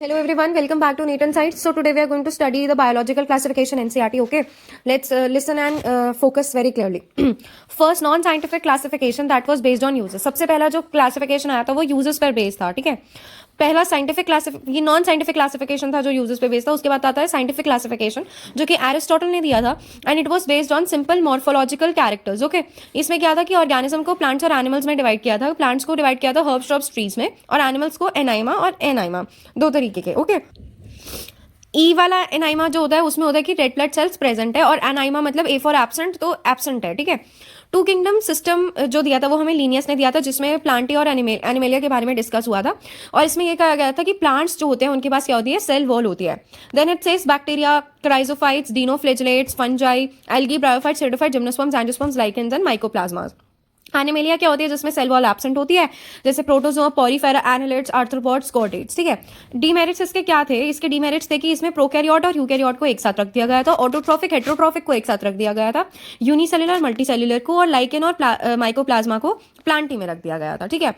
Hello everyone, welcome back to NEET Insights. So today we are going to study the biological classification NCERT. Okay, let's listen and focus very clearly. First non-scientific classification that was based on uses. सबसे पहला जो classification आया था वो uses पर based था, ठीक है. पहला साइंटिफिक ये नॉन साइंटिफिक क्लासिफिकेशन था जो यूजर्स पे बेस्ड था. उसके बाद आता है साइंटिफिक क्लासिफिकेशन जो कि एरिस्टोटल ने दिया था and it was based on simple morphological characters. Okay, इसमें क्या था कि ऑर्गेनिज्म को प्लांट्स और एनिमल्स में डिवाइड किया था. प्लांट्स को डिवाइड किया था हर्ब श्रब्स ट्रीज में और एनिमल्स को एनाइमा और एनाइमा, दो तरीके के. ओके, ई वाला एनाइमा जो होता है उसमें होता है कि रेड ब्लड सेल्स प्रेजेंट है और एनाइमा मतलब ए फॉर एब्सेंट, तो एब्सेंट है, ठीक है. टू किंगडम सिस्टम जो दिया था वो हमें लीनियस ने दिया था जिसमें प्लांटी और एनिमेलिया के बारे में डिस्कस हुआ था और इसमें ये कहा गया था कि प्लांट्स जो होते हैं उनके पास क्या होती है, सेल वॉल होती है. Then it says bacteria, chrysophytes, dinoflagellates, fungi, algae, bryophytes, pteridophyte, gymnosperms, angiosperms, lichens and mycoplasmas. Animalia क्या होती है जिसमें सेल वॉल एब्सेंट होती है, जैसे protozoa, Porifera, annelids, arthropods, chordates, ठीक है. डीमेरिट्स इसके क्या थे, इसके डीमेरिट्स थे कि इसमें प्रोकैरियोट और यूकैरियोट को एक साथ रख दिया गया था, ऑटोट्रॉफिक हेटेरोट्रॉफिक को एक साथ रख दिया गया था, यूनिसेलुलर मल्टीसेलुलर को और लाइकेन और माइकोप्लाज्मा को प्लांटी में रख दिया गया था, ठीक है.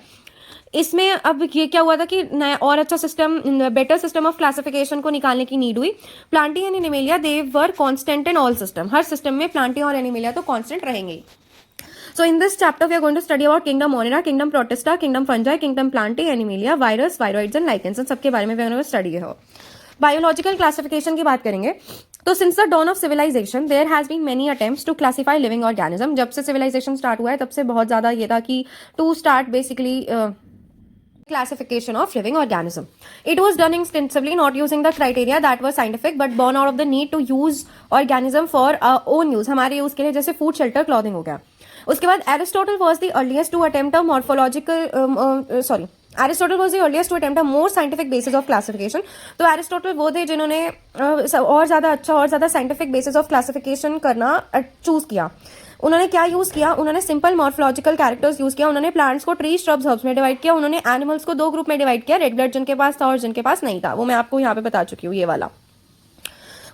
इसमें अब ये क्या हुआ था कि नया और अच्छा system, better system of classification को निकालने की नीड हुई. Plantae and animalia they were constant in all system. Her system में प्लांटी और एनिमेलिया तो कांस्टेंट रहेंगे. So in this chapter we are going to study about kingdom Monera, kingdom Protista, kingdom Fungi, kingdom Plantae, Animalia, virus, viroids and lichens. सबके बारे में we are going to study है. Biological classification की बात करेंगे तो since the dawn of civilization there has been many attempts to classify living organism. जब से civilization start हुआ है तब से बहुत ज़्यादा ये था कि to start basically classification of living organism. It was done extensively, not using the criteria that were scientific but born out of the need to use organism for our own use. हमारे use के लिए जैसे food, shelter, clothing हो गया. उसके बाद Aristotle was the earliest to attempt a morphological Aristotle was the earliest to attempt a more scientific basis of classification. तो Aristotle वो थे जिन्होंने और ज़्यादा अच्छा और ज़्यादा साइंटिफिक बेसिस ऑफ क्लासिफिकेशन करना चूज किया. उन्होंने क्या यूज़ किया, उन्होंने सिंपल मॉर्फोलॉजिकल कैरेक्टर्स यूज़ किया. उन्होंने प्लांट्स को ट्री, श्रब्स, हर्ब्स में डिवाइड किया. उन्होंने एनिमल्स को दो ग्रुप में डिवाइड किया, रेड ब्लड जिनके पास था और जिनके पास नहीं था. वो मैं आपको यहाँ पे बता चुकी हूँ, ये वाला.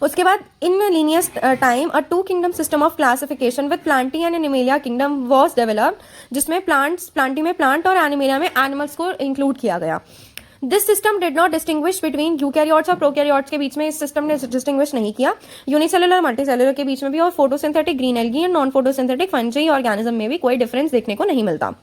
उसके बाद in Linnaeus time a two kingdom system of classification with plantae and animalia kingdom was developed जिसमें प्लांटी में प्लांट और एनिमेलिया में एनिमल्स को इंक्लूड किया गया. This system did not distinguish between eukaryotes और प्रोकैरियोट्स के बीच में इस सिस्टम ने डिस्टिंग्विश नहीं किया. यूनिसेलुलर मल्टीसेलुलर के बीच में भी और photosynthetic green algae and non photosynthetic fungi organism में भी कोई डिफरेंस देखने को नहीं मिलता.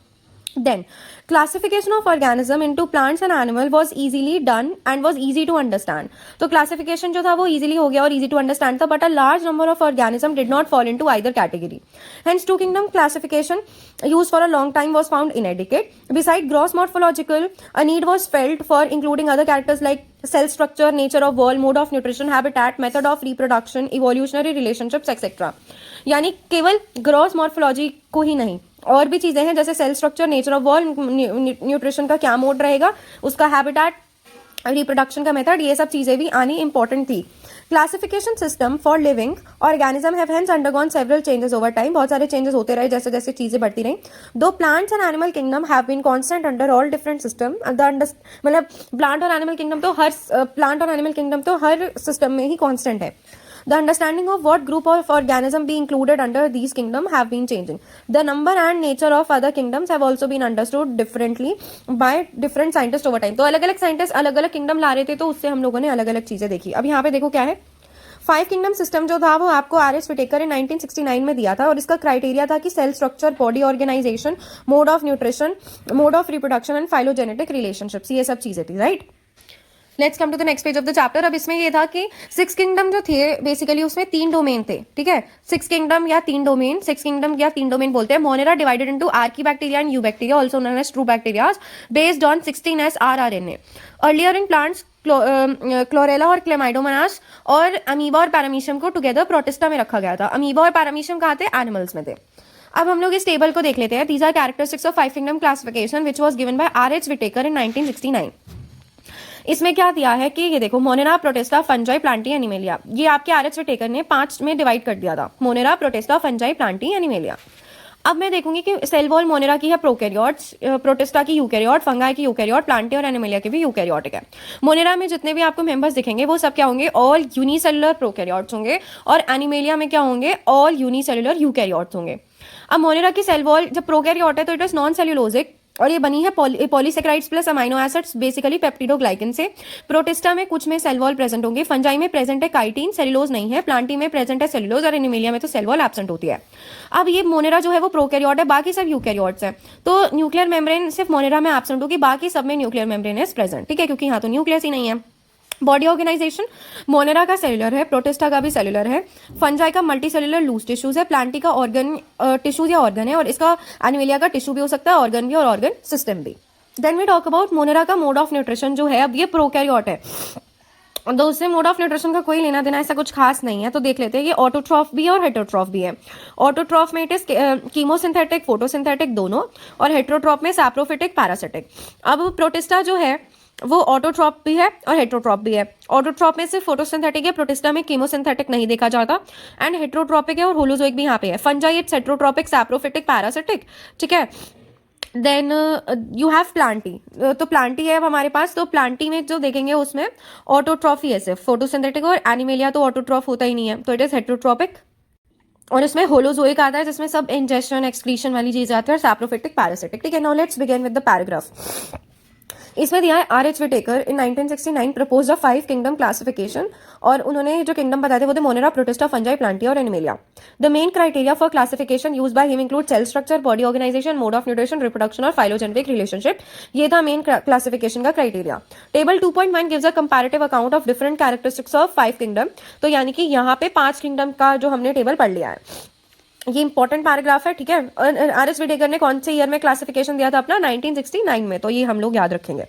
Then, classification of organism into plants and animal was easily done and was easy to understand. तो classification जो था वो easily हो गया और easy to understand था, but a large number of organism did not fall into either category. Hence, two kingdom classification used for a long time was found inadequate. Besides gross morphological, a need was felt for including other characters like cell structure, nature of wall, mode of nutrition, habitat, method of reproduction, evolutionary relationships, etc. यानी केवल gross morphology को ही नहीं, और भी चीज़ें हैं जैसे cell structure, nature of wall, nutrition का क्या मोड रहेगा, उसका हैबिटेट, रिप्रोडक्शन का मेथड, ये सब चीज़ें भी आनी इंपॉर्टेंट थी. Classification system for living organism have hence undergone several changes over time. बहुत सारे चेंजेस होते रहे जैसे जैसे चीज़ें बढ़ती रहीं. Though plants and animal kingdom have been constant under all different system. मतलब प्लांट और एनिमल किंगडम तो हर सिस्टम में ही कांस्टेंट है. The understanding of what group of organism be included under these kingdom have been changing. The number and nature of other kingdoms have also been understood differently by different scientists over time. तो अलग अलग scientist अलग अलग kingdom ला रहे थे तो उससे हम लोगों ने अलग अलग चीज़ें देखी. अब यहाँ पे देखो क्या है, 5 किंगडम सिस्टम जो था वो आपको आर.एस. विटेकर ने 1969 में दिया था और इसका क्राइटेरिया था कि cell structure, body organisation, mode of nutrition, mode of reproduction and phylogenetic relationships, ये सब चीज़ें थी, right. Let's come to the next page of the chapter. अब इसमें ये था कि 6 किंगडम जो थे बेसिकली उसमें 3 डोमेन थे, ठीक है. 6 किंगडम या 3 डोमेन बोलते हैं. Monera divided into archaebacteria and eubacteria also known as true bacteria based on 16S rRNA. Earlier in plants chlorella और क्लेमाइडोमोनास और अमीबा और पैरामीशियम को टुगेदर प्रोटिस्टा में रखा गया था. अमीबा और पैरामीशियम कहाँ थे, एनिमल्स में थे. अब हम लोग इस टेबल को देख लेते हैं. These are characteristics of 5 kingdom classification which was given by R H. Whittaker in 1969. इसमें क्या दिया है कि ये देखो, monera, protista, fungi, plantae, animalia, ये आपके आर.एच. विटेकर ने 5 में डिवाइड कर दिया था. Monera, protista, fungi, plantae, animalia. अब मैं देखूंगी कि सेल वॉल मोनेरा की है प्रोकैरियोट्स, प्रोटिस्टा की यूकैरियोट, फंगाई की यूकैरियोट, प्लांटी और एनिमेलिया की भी यूकैरियोटिक है. मोनेरा में जितने भी आपको मेंबर्स दिखेंगे वो सब क्या होंगे, ऑल यूनिसेलुलर प्रोकैरियोट्स होंगे और एनिमेलिया में क्या होंगे, ऑल यूनिसेलुलर यूकैरियोट्स होंगे. अब मोनेरा की सेल वॉल जब प्रोकैरियोट है तो इट इज नॉन सेल्यूलोजिक और ये बनी है polysaccharides plus amino acids basically peptidoglycan से। प्रोटिस्टा में कुछ में सेल वॉल प्रेजेंट होंगे, फंजाई में प्रेजेंट है काइटिन, सेलुलोज नहीं है, प्लांटी में प्रेजेंट है सेलुलोज और एनिमेलिया में तो सेल वॉल एब्सेंट होती है। अब ये मोनेरा जो है वो प्रोकैरियोट है, बाकी सब यूकैरियोट्स है, तो न्यूक्लियर मेम्ब्रेन सिर्फ मोनेरा में एब्सेंट होगी, बाकी सब में न्यूक्लियर मेम्ब्रेन इज प्रेजेंट, ठीक है, क्योंकि यहाँ तो न्यूक्लियस ही नहीं है। बॉडी ऑर्गेनाइजेशन, मोनेरा का सेलुलर है, प्रोटिस्टा का भी सेलुलर है, फंजाई का मल्टी सेलुलर लूज टिश्यूज है, प्लांटी का ऑर्गन टिश्यूज या ऑर्गन है, और इसका एनिमेलिया का टिश्यू भी हो सकता है, ऑर्गन भी और ऑर्गन सिस्टम भी। Then we talk about Monera का मोड ऑफ न्यूट्रिशन जो है, अब ये प्रोकैरियोट है तो उससे मोड ऑफ न्यूट्रिशन का कोई लेना देना ऐसा कुछ खास नहीं है, तो देख लेते हैं। ये ऑटोट्रॉफ भी है और हेटरोट्रॉफ भी है। ऑटोट्रॉफ में इट इज कीमोसिंथेटिक फोटोसिंथेटिक दोनों, और हेटरोट्रॉफ में सैप्रोफिटिक पैरासिटिक। अब प्रोटिस्टा जो है वो ऑटोट्रॉप भी है और हेटरोट्रॉप भी है। ऑटोट्रॉप में सिर्फ फोटोसिंथेटिक है, प्रोटिस्टा में कीमोसिंथेटिक नहीं देखा जाता, एंड हेटरोट्रॉपिक है और होलोजोइक भी यहाँ पे है। Fungi it's heterotrophic saprophytic parasitic, ठीक है। देन यू हैव प्लांटी, तो प्लांटी है अब हमारे पास, तो प्लांटी में जो देखेंगे उसमें ऑटोट्रॉफी है सिर्फ, फोटोसिंथेटिक, और एनिमेलिया तो ऑटोट्रॉफ होता ही नहीं है, तो इट इज हेटरोट्रॉपिक। और इसमें होलोजोइक आता है जिसमें सब इंजेशन एक्सक्रीशन वाली चीज आती है, और सैप्रोफिटिक पैरासिटिक, ठीक है। Now let's begin with the paragraph. इसमें दिया है R H Whittaker in 1969 propose a 5 kingdom classification, और उन्होंने जो किंगडम बताए थे वो थे मोनेरा, प्रोटिस्टा, फंजाई, प्लांटिया और Animalia. The main criteria for classification use by him include cell structure, body organisation, mode of nutrition, reproduction और phylogenetic relationship. ये था मेन क्लासिफिकेशन का criteria. Table 2.1 gives a comparative account of different characteristics of 5 kingdom, तो यानी कि यहाँ पे 5 kingdom का जो हमने टेबल पढ़ लिया है, ये इंपॉर्टेंट पैराग्राफ है, ठीक है। आर एस विटेकर ने कौन से ईयर में क्लासिफिकेशन दिया था अपना, 1969 में, तो ये हम लोग याद रखेंगे।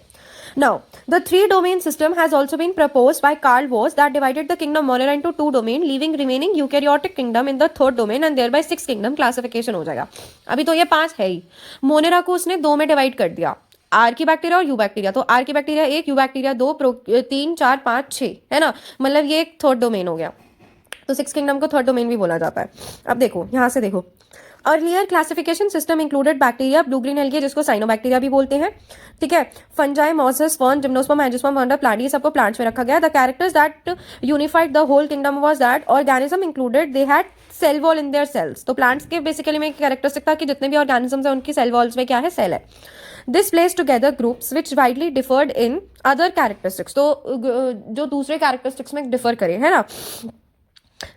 Now, the 3-domain system has also been proposed by Carl Woese that divided the kingdom Monera into 2 domain, leaving remaining eukaryotic kingdom in the 3rd domain, and thereby 6 kingdom classification हो जाएगा। अभी तो ये 5 है ही, मोनेरा को उसने 2 में divide कर दिया, आर की बैक्टीरिया और यू बैक्टीरिया। तो आर की बैक्टीरिया 1, यू बैक्टीरिया 2, 3, 4, 5, 6, है ना, मतलब ये एक 3rd डोमेन हो गया, तो 6 किंगडम को 3rd डोमेन भी बोला जाता है। अब देखो यहाँ से देखो, earlier classification system included bacteria, blue green algae जिसको साइनोबैक्टीरिया भी बोलते हैं, ठीक है, fungi, mosses, fern, gymnosperm, angiosperm, wonder, plant, ये सबको प्लांट्स में रखा गया। The characters that unified the whole kingdom was that organism included they had cell wall in their cells. तो प्लांट्स के बेसिकली में कैरेक्टरिस्टिक था कि जितने भी ऑर्गेनिजम्स हैं उनकी सेल वॉल्स में क्या है, सेल है। This place together groups which widely deferred in other characteristics, तो जो दूसरे कैरेक्टरिस्टिक्स में डिफर करे, है ना।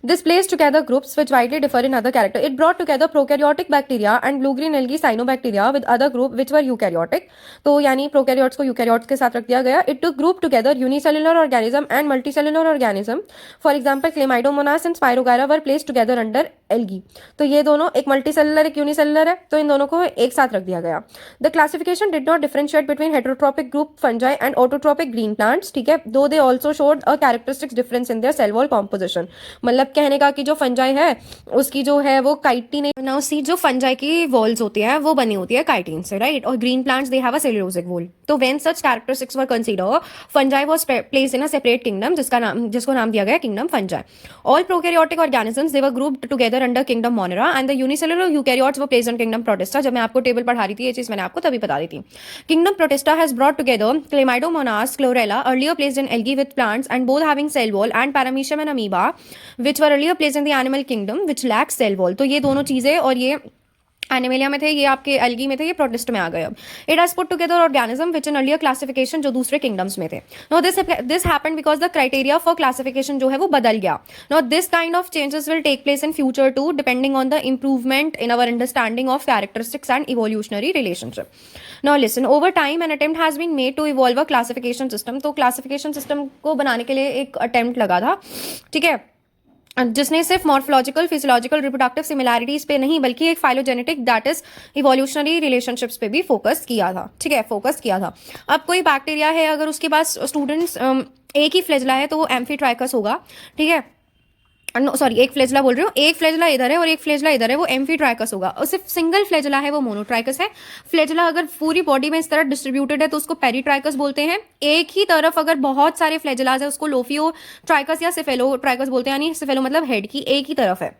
This placed together groups which widely differ in other character. It brought together prokaryotic bacteria and blue-green algae cyanobacteria with other group which were eukaryotic. तो यानी prokaryotes को eukaryotes के साथ रख दिया गया. It took group together unicellular organism and multicellular organism. For example, Chlamydomonas and Spirogyra were placed together under algae. तो ये दोनों एक multicellular एक unicellular है, तो इन दोनों को एक साथ रख दिया गया. The classification did not differentiate between heterotrophic group fungi and autotrophic green plants. ठीक है, though they also showed a characteristic difference in their cell wall composition. मतलब कहने का कि जो फंजाई है उसकी जो है वो काइटिन है ना, उसकी जो फंजाई की वॉल्स होती है वो बनी होती है काइटिन से, राइट। और green plants they have a cellulosic wall. तो when such characteristics were considered, fungi was placed in a separate kingdom जिसको नाम दिया गया kingdom fungi. All prokaryotic organisms they were grouped together under kingdom monera and the unicellular eukaryotes were placed in kingdom protista. जब मैं आपको table पढ़ा रही थी ये चीज मैंने आपको तभी बता दी थी। Kingdom Protista has brought together chlamydomonas, chlorella, earlier placed in algae with plants and both having cell wall, and paramecium and amoeba which were earlier placed in the animal kingdom which lacks cell wall। तो ये दोनों चीजें, और ये animalia में थे, ये आपके एल्गी में थे, ये प्रोटिस्ट में आ गए। अब it has put together organism which in earlier classification जो दूसरे किंगडम्स में थे। No this happened because the criteria for classification जो है वो बदल गया। No this kind of changes will take place in future too depending on the improvement in our understanding of characteristics and evolutionary relationship. Now listen, over time an attempt has been made to evolve a classification system। तो classification system को बनाने के लिए एक attempt लगा था, ठीक है, जिसने सिर्फ मॉर्फोलॉजिकल, फिजियोलॉजिकल, रिप्रोडक्टिव सिमिलैरिटीज पे नहीं बल्कि एक phylogenetic that is evolutionary relationships पे भी फोकस किया था, ठीक है, फोकस किया था। अब कोई बैक्टीरिया है, अगर उसके पास स्टूडेंट्स एक ही फ्लेजला है तो वो एम्फीट्राइकस होगा, ठीक है, सॉरी एक फ्लेजला बोल रही हूँ, एक फ्लेजला इधर है और एक फ्लेजला इधर है, वो एम्फीट्राइकस होगा। और सिर्फ सिंगल फ्लेजला है वो मोनोट्राइकस है। फ्लेजला अगर पूरी बॉडी में इस तरह डिस्ट्रीब्यूटेड है तो उसको पेरीट्राइकस बोलते हैं। एक ही तरफ अगर बहुत सारे फ्लेजलाज है उसको लोफियोट्राइकस या सिफेलोट्राइकस बोलते हैं, यानी सिफेलो मतलब हेड की एक ही तरफ है,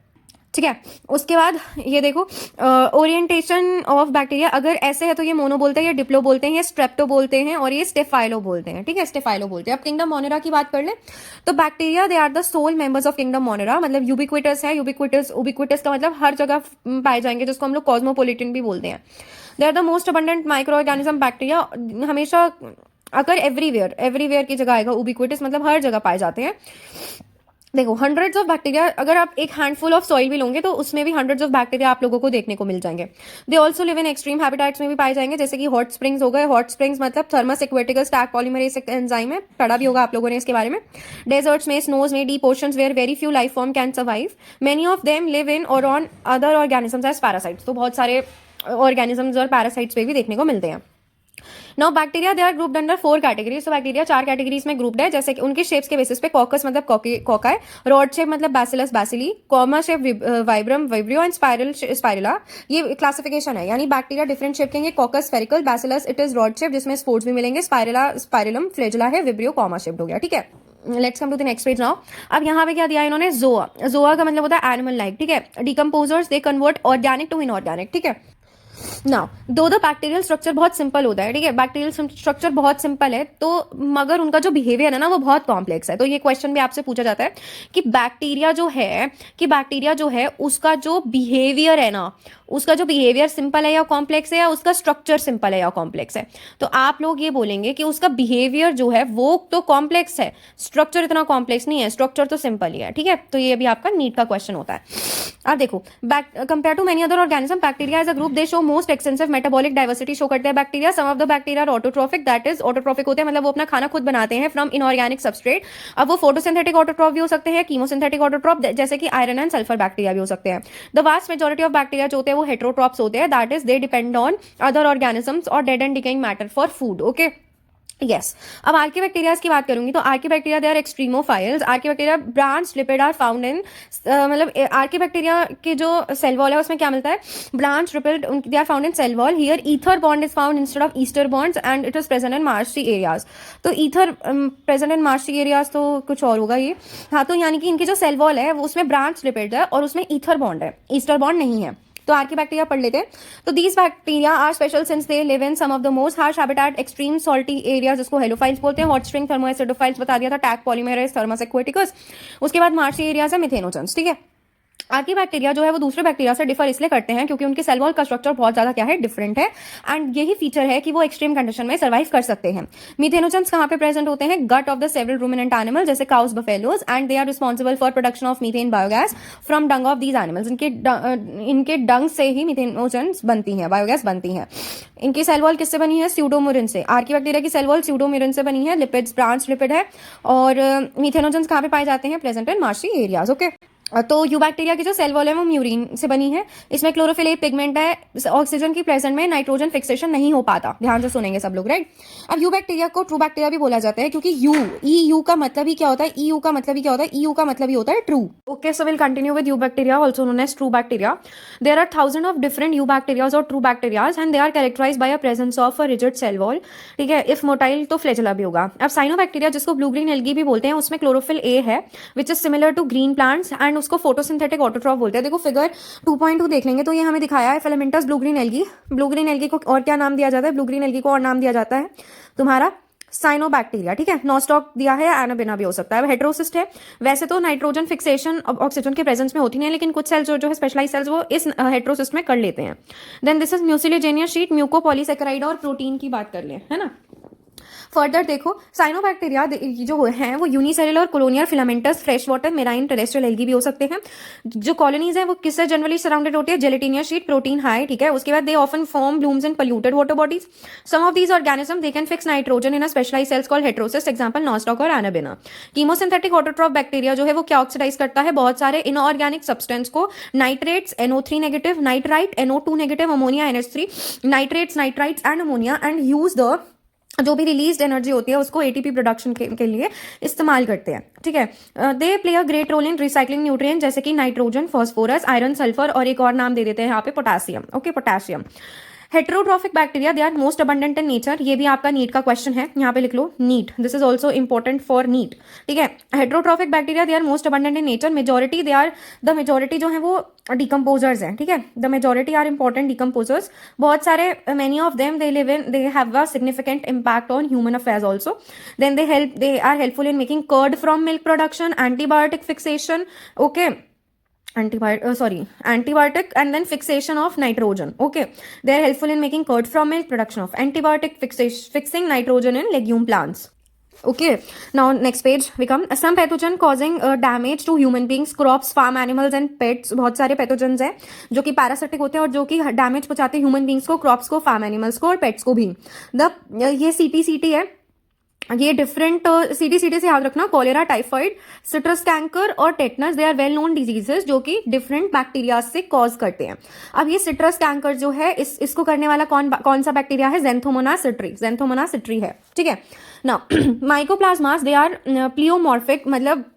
ठीक है। उसके बाद ये देखो ओरिएंटेशन ऑफ बैक्टीरिया, अगर ऐसे है तो ये मोनो बोलते हैं, ये डिप्लो बोलते हैं, ये स्ट्रेप्टो बोलते हैं और ये स्टेफाइलो बोलते हैं, ठीक है, स्टेफाइलो बोलते हैं। अब किंगडम मोनेरा की बात कर ले तो bacteria they are the sole members of kingdom Monera, मतलब यूबिक्विटस है। यूबिक्विटस का मतलब हर जगह पाए जाएंगे, जिसको हम लोग कॉस्मोपोलिटन भी बोलते हैं। They are the most abundant microorganism bacteria, हमेशा अगर एवरीवेयर की जगह आएगा, उबिक्विटिस मतलब हर जगह पाए जाते हैं। देखो हंड्रेड्स ऑफ बैक्टीरिया, अगर आप एक हैंडफुल ऑफ सॉइल भी लोगे तो उसमें भी हंड्रेड्स ऑफ बैक्टीरिया आप लोगों को देखने को मिल जाएंगे। They also live in extreme habitats में भी पाए जाएंगे, जैसे कि हॉट स्प्रिंग्स हो गए। हॉट स्प्रिंग्स मतलब Thermus aquaticus tag polymerase enzyme है, पढ़ा भी होगा आप लोगों ने इसके बारे में। डेजर्ट्स में, स्नोज में, deep oceans where very few life form can survive, many of them live in और on other organisms as parasites. तो बहुत सारे ऑर्गेनिजम्स और पैरासाइट्स पे भी देखने को मिलते हैं। Now bacteria they are grouped under 4 categories. तो बैक्टीरिया 4 कैटेगरीज में ग्रुप्ड है, जैसे कि उनके शेप्स के बेसिस पे। कॉकस मतलब कोकाई, रॉड शेप मतलब bacillus bacilli, comma shape vibrum vibrio and spiral spirula. ये क्लासिफिकेशन है, यानी बैक्टीरिया डिफरेंट शेप के हैं। Coccus spherical, bacillus it is rod shape जिसमें स्पोर्स भी मिलेंगे, स्पाइरुला स्पाइरलम फ्लेजुला है, विब्रियो कॉमा शेप्ड हो गया। ठीक है, let's come to the next page now. अब यहाँ पे क्या दिया इन्होंने, जोआ। जोआ का मतलब होता है एनिमल लाइक। ठीक है, decomposers they convert organic to inorganic. ठीक है, नाउ दो बैक्टीरियल स्ट्रक्चर बहुत सिंपल होता है। ठीक है, बैक्टीरियल स्ट्रक्चर बहुत सिंपल है, तो मगर उनका जो बिहेवियर है ना वो बहुत कॉम्प्लेक्स है। तो ये क्वेश्चन भी आपसे पूछा जाता है कि बैक्टीरिया जो है उसका जो बिहेवियर है ना, उसका जो बिहेवियर सिंपल है या कॉम्प्लेक्स है, या उसका स्ट्रक्चर सिंपल है या कॉम्प्लेक्स है। तो आप लोग ये बोलेंगे कि उसका बिहेवियर जो है वो तो कॉम्प्लेक्स है, स्ट्रक्चर इतना कॉम्प्लेक्स नहीं है, स्ट्रक्चर तो सिंपल ही है। ठीक है, तो ये भी आपका नीट का क्वेश्चन होता है। अब देखो, compare to many other organism, bacteria as a group they show most extensive metabolic diversity show करते हैं bacteria. Some of the bacteria are autotrophic, that is autotrophic होते हैं मतलब वो अपना खाना खुद बनाते हैं फ्रॉम इनऑर्गेनिक सबस्ट्रेट। अब वो फोटोसिंथेटिक ऑटोट्रॉफ भी हो सकते हैं, कीमोसिंथेटिक ऑटोट्रॉफ जैसे कि आयरन एंड सल्फर बैक्टीरिया भी हो सकते हैं। The vast majority of bacteria जो होते हैं वो हेट्रोट्रॉप्स होते हैं, that is they depend on other organisms और dead and decaying matter for food. Okay, yes. अब आर्किबैक्टीरियाज की बात करूंगी तो archaebacteria they are extremophiles. Archaebacteria branch lipid are found in, मतलब आर्किबैक्टीरिया के जो सेल वॉल है उसमें क्या मिलता है, branch lipid they are found in cell wall. Here ether bond is found instead of ester bonds and it is present in marshy areas. तो ether present in marshy areas तो कुछ और होगा ये। हाँ, तो यानी कि इनकी जो सेल वॉल है वो उसमें ब्रांच लिपिड है और उसमें ईथर बॉन्ड है, ईस्टर बॉन्ड नहीं है। तो आर्किबैक्टीरिया पढ़ लेते हैं। तो these bacteria are special since they live in some of the most harsh habitat extreme salty area, जिसको हेलोफाइल्स बोलते हैं। हॉट स्प्रिंग थर्मोएसिडोफाइल्स बता दिया था, टैग पॉलीमरेज थर्मस एक्वेटिकस। उसके बाद मार्शी एरियाज है मिथेनोजन्स। ठीक है, आर्किबैक्टीरिया जो है वो दूसरे बैक्टीरिया से डिफर इसलिए करते हैं क्योंकि उनके सेल वॉल का स्ट्रक्चर बहुत ज्यादा क्या है, डिफरेंट है। एंड यही फीचर है कि वो एक्सट्रीम कंडीशन में सर्वाइव कर सकते हैं। मिथेनोजन्स कहाँ पे प्रेजेंट होते हैं, gut of the several ruminant animal जैसे cows buffaloes, and they are responsible for production of methane biogas from dung of these animals. इनके डंग से ही मिथेनोजन्स बनती है, बायोगैस बनती है। इनकी सेल वॉल किससे बनी है, स्यूडोमुरिन से। आर्किबैक्टीरिया की सेल वॉल स्यूडोमुरिन से बनी है, लिपिड्स ब्रांच लिपिड है। और मिथेनोजन्स कहाँ पे पाए जाते हैं, present in marshy areas. Okay, तो यूबैक्टीरिया की जो सेल वॉल है वो म्यूरिन से बनी है। इसमें क्लोरोफिल एक पिगमेंट है, ऑक्सीजन की प्रेजेंट में नाइट्रोजन फिक्सेशन नहीं हो पाता। ध्यान से सुनेंगे सब लोग, राइट। अब यूबैक्टीरिया को ट्रू बैक्टीरिया भी बोला जाता है क्योंकि यू का मतलब ही क्या होता है, ईयू का मतलब ही क्या होता है, ईयू का मतलब ही होता है true. Okay, so will continue with eubacteria also known as true bacteria. There are thousand of different eubacterias और true bacterias and they are characterized by a presence of a rigid cell wall. ठीक है, if motile तो flagella भी होगा। अब cyanobacteria जिसको blue green algae भी बोलते हैं, उसमें क्लोरोफिल ए है which is similar to green plants and उसको फोटोसिंथेटिक ऑटोट्रॉफ बोलते हैं। देखो फिगर 2.2 देख लेंगे तो ये हमें दिखाया है filamentous blue green algae. Blue green algae को और क्या नाम दिया जाता है, ब्लू ग्रीन एल्गी को और नाम दिया जाता है तुम्हारा साइनोबैक्टीरिया। ठीक है, नॉस्टॉक दिया है, एनाबिना भी हो सकता है। हेट्रोसिस्ट है। वैसे तो नाइट्रोजन फिक्सेशन ऑक्सीजन के प्रेजेंस में होती नहीं है, लेकिन कुछ सेल्स जो है स्पेशलाइज सेल्स वो इस हेट्रोसिस्ट में कर लेते हैं। Then this is mucilaginous sheet, mucopolysaccharide और प्रोटीन की बात कर ले, है ना। फर्दर देखो, साइनोबैक्टीरिया जो है वो unicellular colonial filamentous fresh water marine terrestrial algae भी हो सकते हैं। जो कॉलोनीज है वो किससे जनरली सराउंडेड होती है, जेलेटिनियस शीट, प्रोटीन हाई। ठीक है, उसके बाद they often form blooms in polluted water bodies. Some of these organism they can fix nitrogen in a specialised cells called heterocyst, example nostoc और एनाबिना। कीमोसिंथेटिक ऑटोट्रॉफ बैक्टीरिया जो है वो क्या oxidise करता है, बहुत सारे इनऑर्गेनिक सब्सटेंस को, nitrates NO3 negative, nitrite NO2 negative, ammonia NH3, nitrates nitrites and ammonia, and use the जो भी रिलीज एनर्जी होती है उसको एटीपी प्रोडक्शन के लिए इस्तेमाल करते हैं। ठीक है, they play a great role in recycling nutrient जैसे कि नाइट्रोजन, फॉस्फोरस, आयरन, सल्फर और एक और नाम दे देते हैं यहाँ पे potassium. Okay, potassium. Heterotrophic bacteria they are most abundant in nature. ये भी आपका नीट का क्वेश्चन है, यहाँ पे लिख लो NEET, this is also important for NEET. ठीक है, heterotrophic bacteria they are most abundant in nature. Majority जो है वो डिकम्पोजर्स हैं। ठीक है, the majority are important decomposers. बहुत सारे many of them they have a significant impact on human affairs also. Then they are helpful in making curd from milk production, antibiotic fixation. Okay, antibiotic and then fixation of nitrogen. Okay, they are helpful in making curd from milk, production of antibiotic, fixing nitrogen in legume plants. Okay, now next page we come. Some pathogen causing damage to human beings, crops, farm animals and pets. बहुत सारे pathogens हैं जो कि parasitic होते हैं और जो कि डैमेज पहुंचाते हैं ह्यूमन बींग्स को, क्रॉप्स को, फार्म एनिमल्स को और पेट्स को भी. ये CTCT है, ये डिफरेंट CTCT से याद रखना. कॉलेरा, टाइफाइड, सिट्रस कैंकर और tetanus, they are well known diseases जो कि डिफरेंट बैक्टीरिया से कॉज करते हैं. अब ये सिट्रस कैंकर जो है इसको करने वाला कौन सा बैक्टीरिया है? ज़ेंथोमोनास सिट्री है. ठीक है ना. माइकोप्लाज्मास दे आर प्लियोमॉर्फिक, मतलब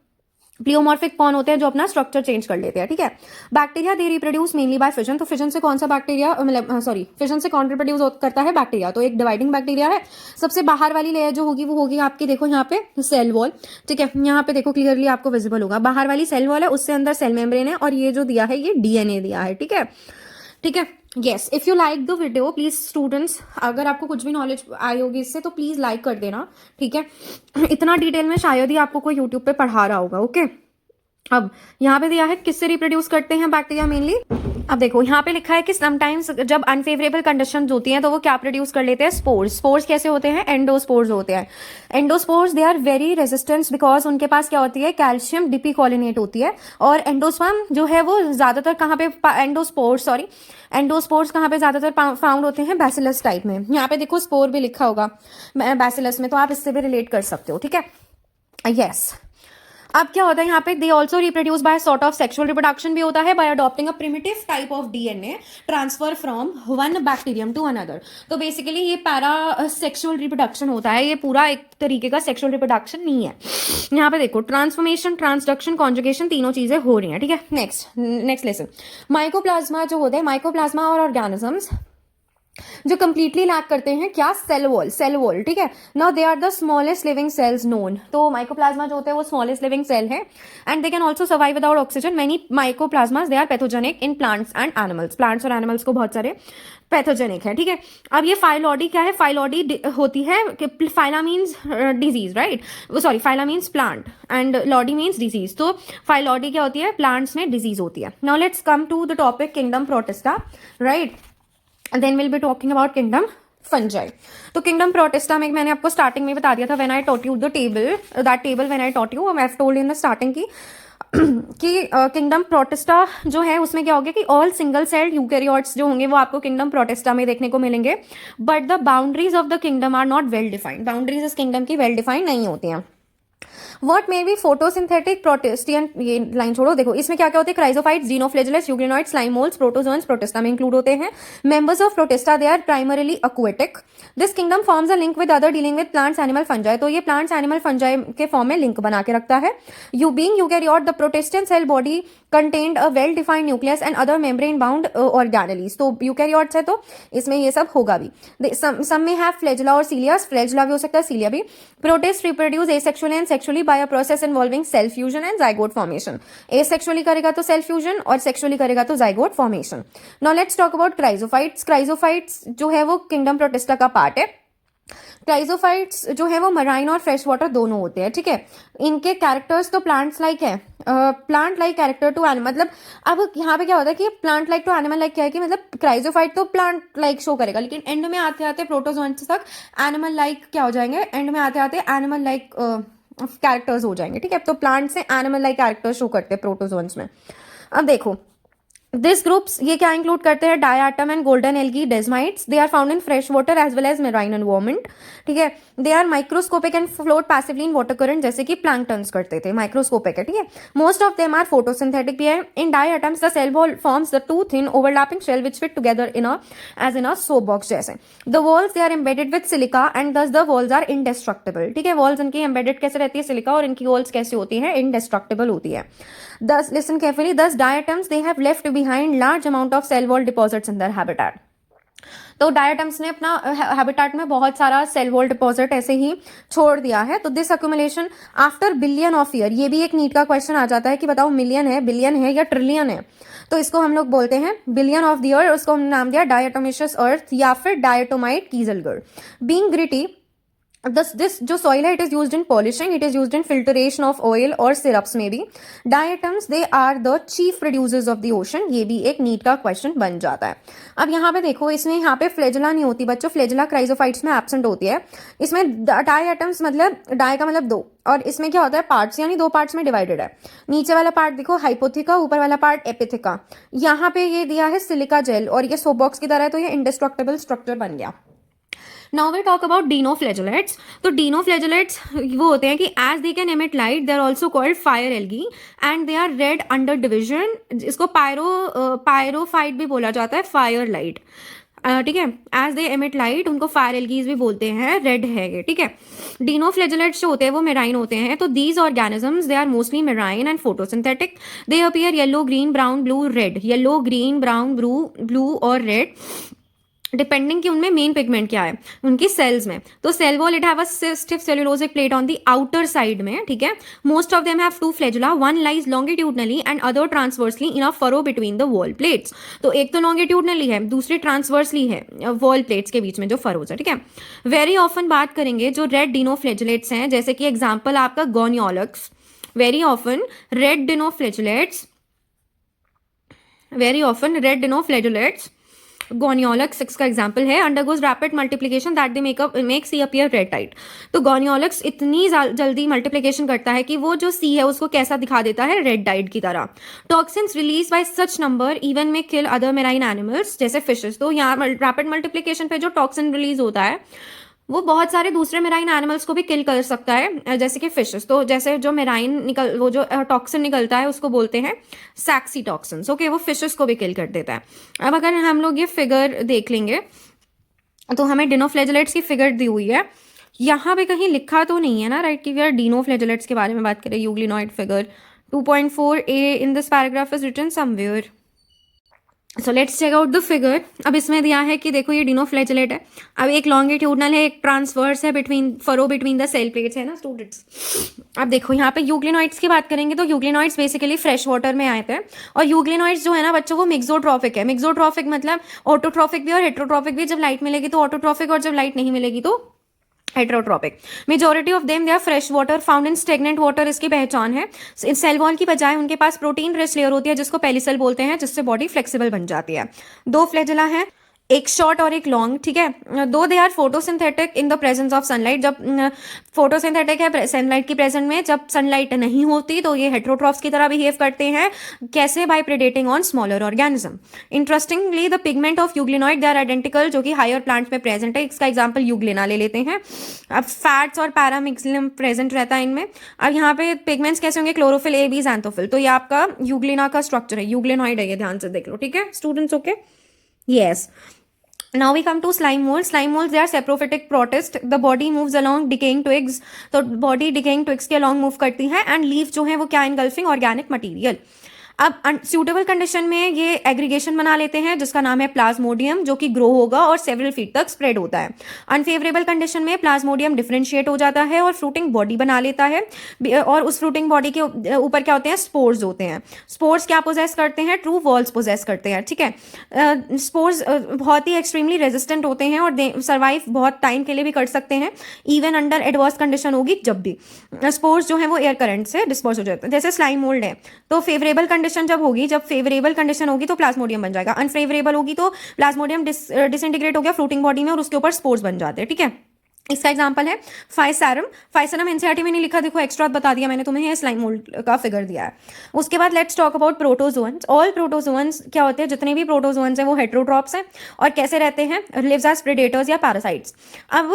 प्लियोमॉर्फिक कौन होते हैं? जो अपना स्ट्रक्चर चेंज कर लेते हैं. ठीक है. Bacteria they reproduce mainly by fission. तो फिशन से कौन सा बैक्टीरिया, मतलब फिशन से कौन रिप्रोड्यूस करता है? बैक्टीरिया. तो एक डिवाइडिंग बैक्टीरिया है. सबसे बाहर वाली लेयर जो होगी वो होगी आपकी, देखो यहाँ पे सेल वॉल. ठीक है, यहाँ पे देखो क्लियरली आपको विजिबल होगा. बाहर वाली सेल वॉल है, उससे अंदर सेल मेम्ब्रेन है और ये जो दिया है ये DNA दिया है. ठीक है, ठीक है. Yes, if you like the video please students, अगर आपको कुछ भी नॉलेज आई होगी इससे तो प्लीज लाइक कर देना. ठीक है, इतना डिटेल में शायद ही आपको कोई यूट्यूब पे पढ़ा रहा होगा. ओके, अब यहाँ पे दिया है किससे रिप्रोड्यूस करते हैं बैक्टीरिया मेनली. अब देखो यहाँ पे लिखा है कि समटाइम्स जब अनफेवरेबल कंडीशंस होती हैं तो वो क्या प्रोड्यूस कर लेते हैं? स्पोर्स. स्पोर्स कैसे होते हैं? एंडोस्पोर्स होते हैं. Endospores they are very resistance because उनके पास क्या होती है? कैल्शियम डिपिकोलिनेट होती है. और एंडोस्पर्म जो है वो ज्यादातर कहाँ पे, एंडोस्पोर्स कहाँ पे ज्यादातर फाउंड होते हैं? बैसिलस टाइप में. यहाँ पे देखो स्पोर भी लिखा होगा बैसिलस में, तो आप इससे भी रिलेट कर सकते हो. ठीक है, यस. अब क्या होता है यहाँ पे? They also reproduce by sort of sexual reproduction भी होता है by adopting a primitive type of DNA transfer from one bacterium to another. तो बेसिकली ये पैरा सेक्सुअल रिप्रोडक्शन होता है, ये पूरा एक तरीके का सेक्सुअल रिप्रोडक्शन नहीं है. यहाँ पे देखो ट्रांसफॉर्मेशन, ट्रांसडक्शन, कॉन्जुगेशन, तीनों चीजें हो रही हैं. ठीक है, नेक्स्ट लेसन. माइकोप्लाज्मा जो होता है, माइकोप्लाज्मा और ऑर्गेनिजम्स जो कंप्लीटली लैक करते हैं क्या? Cell wall. ठीक है, now they are the smallest living cells known. तो माइकोप्लाज्मा जो होते हैं वो स्मॉलेस्ट लिविंग सेल है and they can also survive without oxygen. Many mycoplasmas they are pathogenic in plants and animals. Plants और animals को बहुत सारे पैथोजेनिक है. ठीक है, अब ये फाइलॉडी क्या है? फाइलॉडी होती है, phylla means disease, right? Sorry, phylla means plant and lody means disease. तो फाइलॉडी क्या होती है? प्लांट्स में डिजीज होती है. Now let's come to the topic kingdom Protista, right? And then we'll be talking about kingdom fungi. तो kingdom protista में मैंने आपको स्टार्टिंग में बता दिया था when I taught you the table, that table when I taught you, I've told in the starting कि kingdom protista जो है उसमें क्या होगा कि all single celled eukaryotes जो होंगे वो आपको kingdom protista में देखने को मिलेंगे. But the boundaries of the kingdom are not well defined. Boundaries इस kingdom की well defined नहीं होती हैं. What may be photosynthetic protistian, ये लाइन छोड़ो. देखो इसमें क्या क्या होते हैं? Chrysophytes, xenoflagellus, euglenoids, slime moulds, protozoans protista में इंक्लूड होते हैं. Members of protista they are primarily aquatic. This kingdom forms a link with other dealing with plants, animal, fungi. तो ये प्लांट्स, एनिमल, फंजाई के फॉर्म में link बना के रखता है. You being eukaryote, the protistian cell body contained a well defined nucleus and other membrane bound organelles. तो eukaryotes है तो इसमें ये सब होगा भी. सम में हैव फ्लैजुला और सीलियास. फ्लैजुला भी हो सकता है, सीलिया भी. Protist reproduce asexually and sexually by a process involving cell fusion and zygote formation. Asexually करेगा तो सेल फ्यूजन और सेक्सुअली करेगा तो zygote formation. Now let's talk about chrysophytes. Chrysophytes जो है वो किंगडम प्रोटिस्टा का पार्ट है. क्राइजोफाइट्स जो है वो मराइन और फ्रेश वाटर दोनों होते हैं. ठीक है, इनके कैरेक्टर्स तो प्लांट्स लाइक है, plant like character to animal. मतलब अब यहाँ पे क्या होता है कि plant like to animal like क्या है कि मतलब क्राइजोफाइट तो प्लांट लाइक शो करेगा, लेकिन एंड में आते आते प्रोटोजोन्स तक एनिमल लाइक क्या हो जाएंगे? एंड में आते आते एनिमल लाइक कैरेक्टर्स हो जाएंगे. ठीक है, तो प्लांट से एनिमल लाइक कैरेक्टर्स शो करते हैं प्रोटोजोन्स में. अब देखो दिस ग्रुप्स ये क्या इंक्लूड करते हैं? Diatom and golden algae desmids. They are found in fresh water as well as marine environment. ठीक है, they are microscopic and float passively in water current, जैसे कि प्लैंकटन्स करते थे. माइक्रोस्कोपिक है. ठीक है, most of them are photosynthetic भी है. In diatoms the cell wall forms the two thin overlapping shell which fit together in a soap box जैसे. The walls they are embedded with silica and दस the walls are इनडेस्ट्रक्टिबल. ठीक है, walls इनकी embedded कैसे रहती है? Silica, और इनकी वॉल्स कैसी होती है? इनडेस्ट्रक्टिबल होती है. Thus, listen carefully. Thus, diatoms they have left behind large amount of cell wall deposits in their habitat. तो डायटम्स ने अपना हैबिटेट में बहुत सारा सेल वॉल डिपॉजिट ऐसे ही छोड़ दिया है. तो this accumulation after billion of year, ये भी एक नीट का क्वेश्चन आ जाता है कि बताओ मिलियन है, बिलियन है या ट्रिलियन है? तो इसको हम लोग बोलते हैं बिलियन ऑफ द ईयर. उसको हमने नाम दिया डायटोमेशियस अर्थ या फिर डायटोमाइट कीजलगर. बीइंग ग्रिटी this जो soil है, it is used in polishing, it is used in filtration of oil or syrups में भी. Diatoms, they are the chief producers of the ocean. ये भी एक नीट का क्वेश्चन बन जाता है. अब यहाँ पे देखो, इसमें यहाँ पे फ्लैजेला नहीं होती बच्चों, फ्लैजेला क्राइजोफाइट्स में एब्सेंट होती है. इसमें डायटम्स मतलब डाई का मतलब दो, और इसमें क्या होता है पार्ट्स, यानी दो पार्ट्स में डिवाइडेड है. नीचे वाला पार्ट देखो हाइपोथिका, ऊपर वाला पार्ट एपिथिका. यहाँ पे ये दिया है सिलिका जेल, और ये सोप बॉक्स की तरह है, तो ये इंडेस्ट्रक्टिबल स्ट्रक्चर बन गया. Now we talk about dinoflagellates. तो डिनोफ्लैजेलेट्स वो होते हैं कि as they can emit light, they are also called fire algae and they are red under division. इसको पायरोफाइट भी बोला जाता है, फायर लाइट. ठीक है, एज दे एमिट लाइट उनको फायर एल्गीज भी बोलते हैं, रेड है ये. ठीक है, डिनोफ्लैजेलेट्स जो होते हैं वो मेराइन होते हैं. तो these organisms they are mostly marine and photosynthetic. They appear yellow green brown blue red, yellow green brown blue और रेड, डिपेंडिंग कि उनमें मेन पिगमेंट क्या है उनकी सेल्स में. तो cell wall it have a stiff cellulosic plate on the outer side में. ठीक है, most of them have two flagella, one lies longitudinally and other transversely in a furrow between the wall plates. तो एक तो longitudinally है, दूसरी transversely है wall plates के बीच में जो फरोज है. ठीक है, वेरी ऑफन बात करेंगे जो रेड डिनोफ्लैजुलेट्स हैं, जैसे कि एग्जाम्पल आपका gonyaulax. Very often red dinoflagellates gonyaulax इसका एग्जाम्पल है. Undergoes rapid multiplication that they make sea appear red tide. तो गोनियोलक्स इतनी जल्दी मल्टीप्लिकेशन करता है कि वो जो सी है उसको कैसा दिखा देता है, रेड डाइट की तरह. Toxins release by such number even में किल अदर मेराइन एनिमल्स जैसे फिशेस. तो यहाँ रैपिड मल्टीप्लिकेशन पे जो टॉक्सिन रिलीज होता है वो बहुत सारे दूसरे मेराइन एनिमल्स को भी किल कर सकता है, जैसे कि फिशेस. तो जैसे जो वो जो टॉक्सिन निकलता है उसको बोलते हैं सैक्सी टॉक्सिन्स. ओके, वो फिशेस को भी किल कर देता है. अब अगर हम लोग ये फिगर देख लेंगे तो हमें डिनोफ्लैजेलेट्स की फिगर दी हुई है. यहाँ पे कहीं लिखा तो नहीं है ना राइट कि यार डिनोफ्लैजेलेट्स के बारे में बात करें. Euglenoid figure 2.4a in this paragraph is written somewhere. So let's check out the figure. अब इसमें दिया है कि देखो ये डिनोफ्लैजेलेट है. अब एक लॉन्गिट्यूडनल है, एक ट्रांसवर्स है बिटवीन द सेल प्लेट्स है ना स्टूडेंट्स. अब देखो यहाँ पे यूग्लिनॉइड्स की बात करेंगे तो यूग्लिनॉइड्स बेसिकली फ्रेश वाटर में आए थे. और यूग्लिनॉइड्स जो है ना बच्चों वो मिक्सोट्रॉफिक है. मिक्सोट्रॉफिक मतलब ऑटोट्रॉफिक भी और हेट्रोट्रॉफिक भी. जब लाइट मिलेगी तो ऑटोट्रॉफिक, और जब लाइट नहीं मिलेगी तो heterotrophic. Majority of them they are fresh water found in stagnant water, इसकी पहचान है. सेल वॉल की बजाय उनके पास प्रोटीन रिच लेयर होती है जिसको पेलिसल बोलते हैं, जिससे बॉडी फ्लेक्सिबल बन जाती है. दो फ्लैजेला हैं, एक शॉर्ट और एक लॉन्ग. ठीक है, though they are photosynthetic in the presence of sunlight. जब फोटोसिंथेटिक है सनलाइट की प्रेजेंट में, जब सनलाइट नहीं होती तो ये हेट्रोट्रॉफ्स की तरह बिहेव करते हैं. कैसे? By predating on smaller organism. Interestingly the pigment of euglenoid they are identical, जो कि हायर प्लांट्स में प्रेजेंट है. इसका एग्जाम्पल यूग्लिना ले लेते हैं. अब फैट्स और पैरामिक्सिलम प्रेजेंट रहता है इनमें. अब यहाँ पे पिगमेंट्स कैसे होंगे? क्लोरोफिल, ए, बी, xanthophyll. तो ये आपका यूग्लिना का स्ट्रक्चर है, यूग्लिनॉइड है ये, ध्यान से देख लो. ठीक है students, okay. Yes, now we come to slime molds. Slime molds, they are saprophytic protist. The body moves along decaying twigs. तो body decaying twigs के along move करती है, and leaf जो है वो क्या engulfing organic material. अब suitable condition में ये एग्रीगेशन बना लेते हैं जिसका नाम है प्लाज्मोडियम, जो कि ग्रो होगा और सेवरल फीट तक स्प्रेड होता है. अनफेवरेबल कंडीशन में प्लाज्मोडियम डिफरेंशिएट हो जाता है और फ्रूटिंग बॉडी बना लेता है. और उस फ्रूटिंग बॉडी के ऊपर क्या होते हैं? स्पोर्स होते हैं. स्पोर्स क्या पोजेस करते हैं? ट्रू वॉल्स पोजेस करते हैं. ठीक है, स्पोर्स बहुत ही एक्सट्रीमली रेजिस्टेंट होते हैं और सर्वाइव बहुत टाइम के लिए भी कर सकते हैं, इवन अंडर एडवर्स कंडीशन होगी. जब भी स्पोर्स जो है वो एयर करंट से डिस्पर्स हो जाते हैं. जैसे स्लाइम मोल्ड है, तो फेवरेबल कंडीशन जब फेवरेबल कंडीशन होगी तो प्लाज्मोडियम बन जाएगा. अनफेवरेबल होगी तो प्लाज्मोडियम डिसइंटीग्रेट हो गया फ्रूटिंग बॉडी में और उसके ऊपर स्पोर्स बन जाते हैं. ठीक है, इसका एग्जांपल है फाइसैरम. फाइसैरम एनसीईआरटी में नहीं लिखा, देखो एक्स्ट्रा बता दिया मैंने तुम्हें, स्लाइम मोल्ड का फिगर दिया है. उसके बाद let's talk about protozoans. All protozoans क्या होते हैं? जितने भी प्रोटोजोअन्स हैं वो हेट्रोट्रॉप्स हैं और कैसे रहते हैं? लिव्स एज प्रेडेटर्स या पैरासाइट्स. अब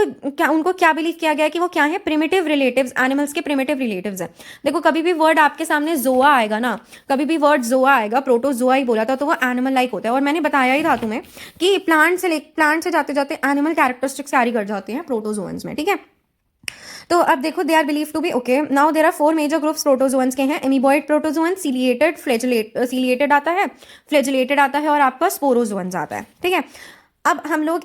उनको क्या बिलीव किया गया कि वो क्या है? प्रिमिटिव रिलेटिव्स, एनिमल्स के प्रिमिटिव रिलेटिव्स हैं. देखो कभी भी वर्ड आपके सामने जोआ आएगा ना, कभी भी वर्ड जोआ आएगा, प्रोटोजोआ ही बोला था, तो वो एनिमल लाइक होता है. और मैंने बताया ही था तुम्हें कि प्लांट से जाते जाते एनिमल कैरेक्टरिस्टिक्स कैरी कर जाते हैं प्रोटोजोअन्स में. ठीक है, तो अब देखो they are believe to be okay. Now there are 4 major groups protozoans के हैं. एमीबॉइड प्रोटोजोअन्स, सीलिएटेड आता है, फ्लैजिलेटेड आता है और आपका स्पोरोजोअन्स आता है. ठीक है, अब हम लोग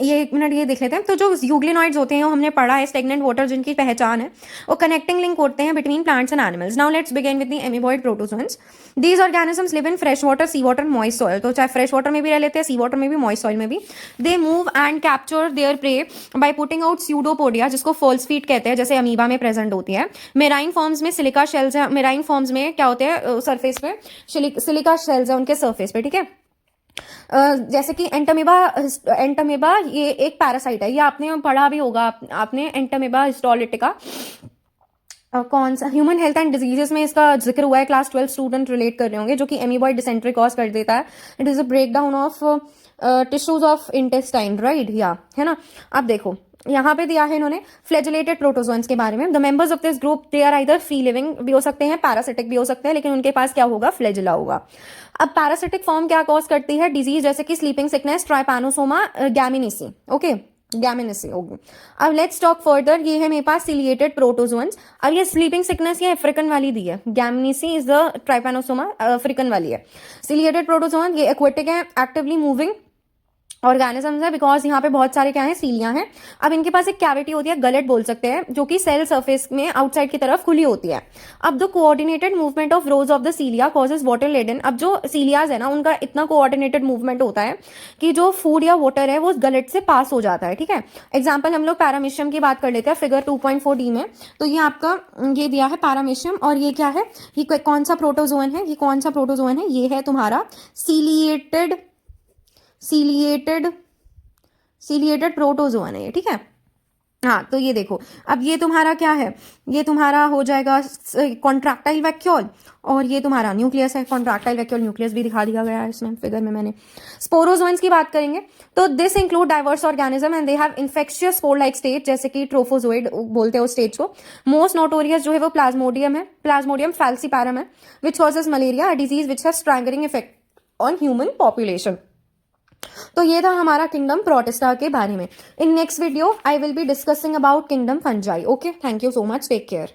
ये 1 मिनट ये देख लेते हैं। तो जो यूग्लिनॉइड्स होते हैं वो हमने पढ़ा है, स्टेगनेंट वाटर जिनकी पहचान है, वो कनेक्टिंग लिंक होते हैं between plants and animals. Now let's begin with the amoeboid protozoans. These organisms live in fresh water, sea water, moist soil. तो चाहे फ्रेश वाटर में भी रह लेते हैं, सी वाटर में भी, मॉइस्ट सॉइल में भी। They move and capture there pray by putting out pseudopodia, जिसको फॉल्स फीट कहते हैं, जैसे अमीबा में प्रेजेंट होती है। मेराइन फॉर्म्स में सिलिका शेल्स है, मेराइन फॉर्म्स में क्या होते हैं, सरफेस पे सिलिका शेल्स है उनके सरफेस पे, ठीक है। जैसे कि एंटमीबा ये एक पैरासाइट है, ये आपने पढ़ा भी होगा, आपने एंटमीबा हिस्टोलिटिका कौन सा ह्यूमन हेल्थ एंड डिजीजेस में इसका जिक्र हुआ है, क्लास 12 स्टूडेंट रिलेट कर रहे होंगे, जो कि एमीबॉइड डिसेंट्री कॉज कर देता है। It is a break down of tissues of intestine, right, या है ना। अब देखो यहाँ पे दिया है इन्होंने फ्लैजेलेटेड प्रोटोजोन्स के बारे में। The members of this group they are either free living भी हो सकते हैं, पैरासिटिक भी हो सकते हैं, लेकिन उनके पास क्या होगा, फ्लैजिला होगा। अब पैरासिटिक फॉर्म क्या कॉज करती है, डिजीज जैसे कि स्लीपिंग सिकनेस, ट्राइपैनोसोमा गैमिनेसी, ओके, गैमिनेसी होगी। अब लेट्स टॉक फर्दर, ये है मेरे पास सिलिएटेड प्रोटोजोन्स। अब ये स्लीपिंग सिकनेस ये अफ्रीकन वाली दी है, गैमिनेसी इज द ट्राइपैनोसोमा अफ्रीकन वाली है। सिलिएटेड प्रोटोजोन ये एक्वेटिक है, एक्टिवली मूविंग ऑर्गेनिजम्स है, बिकॉज यहाँ पे बहुत सारे क्या है, सीलियां हैं। अब इनके पास एक कैविटी होती है, गलेट बोल सकते हैं, जो कि सेल सरफेस में आउटसाइड की तरफ खुली होती है। अब the coordinated movement of rows of the cilia causes water laden. अब जो सीलियाज है ना, उनका इतना कोऑर्डिनेटेड मूवमेंट होता है कि जो फूड या वाटर है वो उस गलेट से पास हो जाता है, ठीक है। एग्जाम्पल हम लोग पैरामीशियम की बात कर लेते हैं, फिगर 2.4D में। तो ये आपका ये दिया है पैरामीशियम, और ये क्या है, ये कौन सा प्रोटोजोन है, ये कौन सा प्रोटोजोन है, ये है तुम्हारा सीलिएटेड प्रोटोजोन है ये, ठीक है। हाँ, तो ये देखो, अब ये तुम्हारा क्या है, ये तुम्हारा हो जाएगा कॉन्ट्रैक्टाइल वैक्यूल, और ये तुम्हारा न्यूक्लियस है। कॉन्ट्रैक्टाइल वैक्यूल न्यूक्लियस भी दिखा दिया गया है इसमें फिगर में मैंने। स्पोरोजोन्स की बात करेंगे तो this include diverse organism and they have infectious spore like state, जैसे कि ट्रोफोजोइड बोलते हैं उस स्टेज को। मोस्ट नोटोरियस जो है वो प्लाज्मोडियम है, प्लाज्मोडियम फैल्सीपैरम है, which causes malaria, a disease which has strangling effect on human population. तो ये था हमारा किंगडम प्रोटिस्टा के बारे में। In next video I will be discussing about kingdom fungi. Okay, thank you so much, take care.